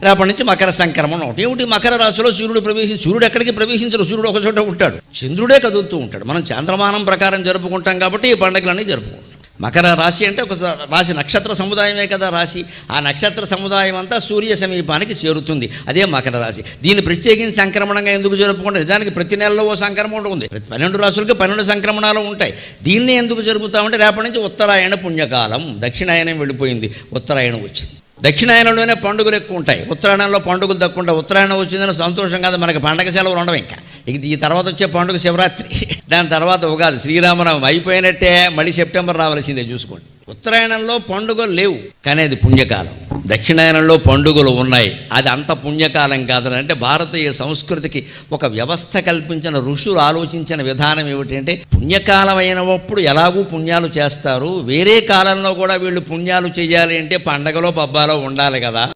రేపటి నుంచి మకర సంక్రమణం ఒకటి. ఏమిటి మకర రాశిలో సూర్యుడు సూర్యుడు ఎక్కడికి ప్రవేశించరు, సూర్యుడు ఒక చోట ఉంటాడు, చంద్రుడే కదులుతూ ఉంటాడు. మనం చంద్రమానం ప్రకారం జరుపుకుంటాం కాబట్టి ఈ పండుగలన్నీ జరుపుకుంటాం. మకర రాశి అంటే ఒక రాశి నక్షత్ర సముదాయమే కదా రాశి. ఆ నక్షత్ర సముదాయం అంతా సూర్య సమీపానికి చేరుతుంది, అదే మకర రాశి. దీన్ని ప్రత్యేకించి సంక్రమణంగా ఎందుకు జరుపుకుంటారు? నిజానికి ప్రతి నెలలో ఓ సంక్రమణం ఉంది, 12 రాశులకి 12 సంక్రమణాలు ఉంటాయి. దీన్ని ఎందుకు జరుపుతామంటే రేపటి నుంచి ఉత్తరాయణ పుణ్యకాలం, దక్షిణాయనం వెళ్ళిపోయింది, ఉత్తరాయణం వచ్చింది. దక్షిణాయనంలోనే పండుగలు ఎక్కువ ఉంటాయి, ఉత్తరాయణంలో పండుగలు తక్కువ ఉంటాయి. ఉత్తరాయణం వచ్చిందని సంతోషం కాదు, మనకి పండగ సెలవులు ఉండవు. ఇంకా ఈ తర్వాత వచ్చే పండుగ శివరాత్రి, దాని తర్వాత ఉగాది, శ్రీరామనవమి అయిపోయినట్టే. మళ్ళీ సెప్టెంబర్ రావాల్సిందే చూసుకోండి. ఉత్తరాయణంలో పండుగలు లేవు, కానీ అది పుణ్యకాలం. దక్షిణాయనంలో పండుగలు ఉన్నాయి, అది అంత పుణ్యకాలం కాదని. అంటే భారతీయ సంస్కృతికి ఒక వ్యవస్థ కల్పించిన ఋషులు ఆలోచించిన విధానం ఏమిటంటే, పుణ్యకాలం అయినప్పుడు ఎలాగూ పుణ్యాలు చేస్తారు, వేరే కాలంలో కూడా వీళ్ళు పుణ్యాలు చేయాలి అంటే పండగలో పబ్బాలో ఉండాలి కదా.